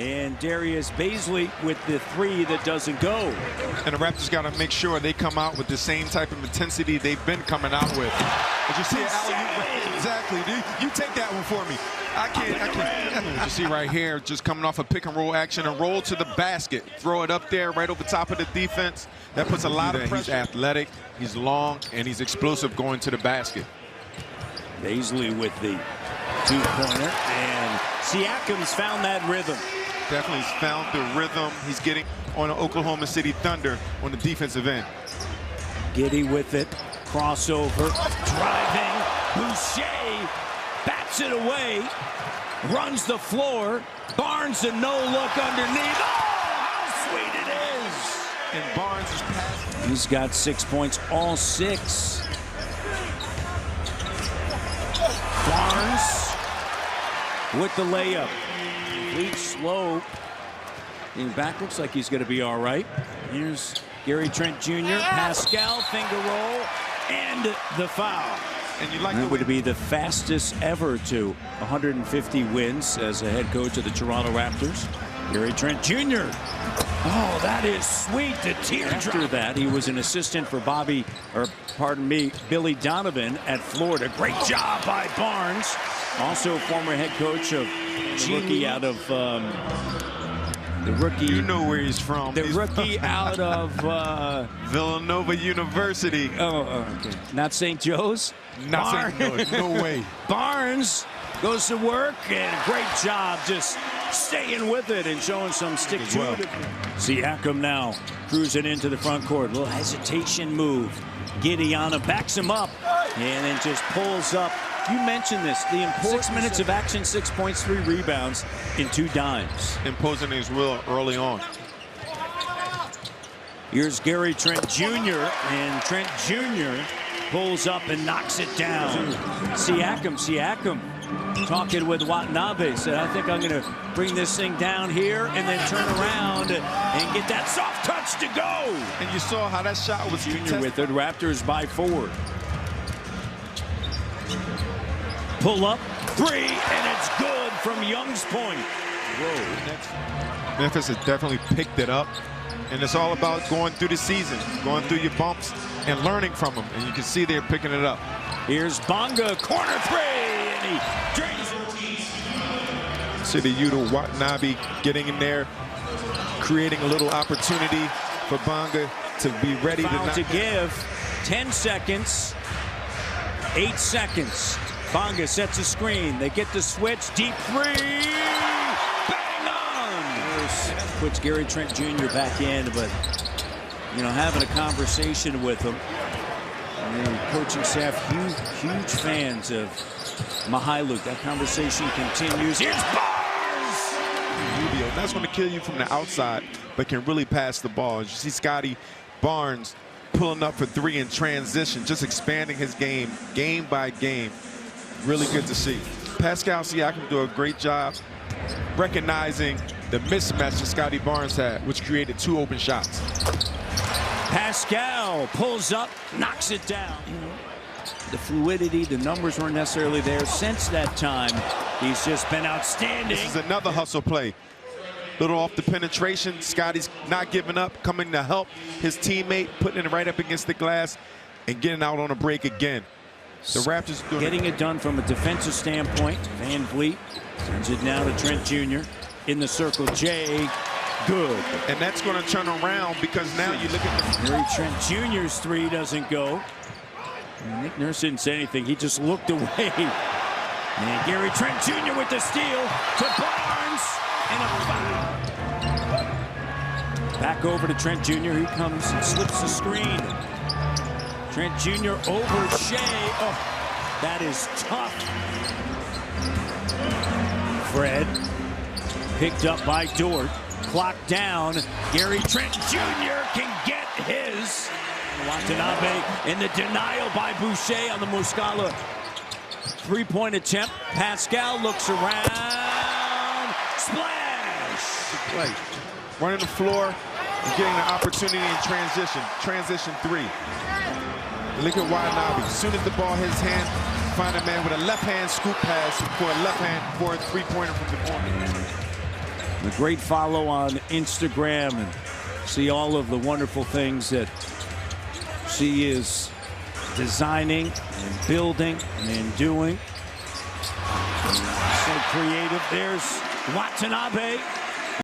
And Darius Bazley with the three that doesn't go. And the Raptors got to make sure they come out with the same type of intensity they've been coming out with. Did you see it, alley-oop? Exactly. You take that one for me. I can't. You see right here, just coming off a pick and roll action and roll to the basket. Throw it up there right over top of the defense. That puts a lot of pressure. He's athletic, he's long, and he's explosive going to the basket. Bazley with the two-pointer, and Siakam's found that rhythm. Definitely he's found the rhythm he's getting on the Oklahoma City Thunder on the defensive end. Giddey with it, crossover, driving, Boucher bats it away, runs the floor, Barnes a no-look underneath. Oh, how sweet it is! And Barnes is passing. He's got 6 points, all 6. Barnes with the layup. Complete slope. And back looks like he's going to be all right. Here's Gary Trent Jr. Pascal finger roll and the foul. And you like that would be the fastest ever to 150 wins as a head coach of the Toronto Raptors. Gary Trent Jr. Oh, that is sweet. The teardrop. After that, he was an assistant for Billy Donovan at Florida. Great job by Barnes. Also former head coach of rookie out of the rookie. You know where he's from. The rookie out of Villanova University. Oh, okay. Not St. Joe's? Not St. Joe's. No way. Barnes goes to work, and a great job just staying with it and showing some stick to it. Siakam now cruising into the front court. Little hesitation move. Giddey on him, backs him up, and then just pulls up. You mentioned this, the importance 6 minutes of action, 6 points, 3 rebounds in 2 dimes. Imposing his will early on. Here's Gary Trent Jr., and Trent Jr. pulls up and knocks it down. Siakam talking with Watanabe, said, I think I'm going to bring this thing down here and then turn around and get that soft touch to go. And you saw how that shot was Jr. with it, Raptors by 4. Pull up, 3, and it's good from Young's point. Whoa. Memphis has definitely picked it up, and it's all about going through the season, going through your bumps and learning from them, and you can see they're picking it up. Here's Bonga, corner 3, and he drains it. See the Yuta Watanabe getting in there, creating a little opportunity for Bonga to be ready to give. 10 seconds, 8 seconds. Bonga sets a screen. They get the switch. Deep 3. Bang on. Puts Gary Trent Jr. back in, but, you know, having a conversation with him. And the coaching staff, huge fans of Mykhailiuk. That conversation continues. Here's Barnes. Rubio, that's going to kill you from the outside, but can really pass the ball. As you see Scotty Barnes pulling up for 3 in transition, just expanding his game by game. Really good to see. Pascal Siakam do a great job recognizing the mismatch that Scotty Barnes had, which created 2 open shots. Pascal pulls up, knocks it down. The fluidity, the numbers weren't necessarily there since that time. He's just been outstanding. This is another hustle play. Little off the penetration. Scotty's not giving up, coming to help his teammate, putting it right up against the glass and getting out on a break again. The Raptors getting it done from a defensive standpoint. Van Vliet sends it now to Trent Jr. in the circle. Jay, good. And that's going to turn around because now you look at the Gary Trent Jr.'s 3 doesn't go. And Nick Nurse didn't say anything. He just looked away. And Gary Trent Jr. with the steal to Barnes and a foul. Back over to Trent Jr. He comes and slips the screen. Trent Jr. over Shea. Oh, that is tough. Fred picked up by Dort. Clock down. Gary Trent Jr. can get his. Watanabe in the denial by Boucher on the Muscala 3-point attempt. Pascal looks around. Splash! Running the floor and getting an opportunity in transition. Transition 3. Look at Watanabe. As soon as the ball hits his hand, find a man with a left-hand scoop pass for a 3-pointer from the corner. A great follow on Instagram and see all of the wonderful things that she is designing and building and doing. So creative. There's Watanabe.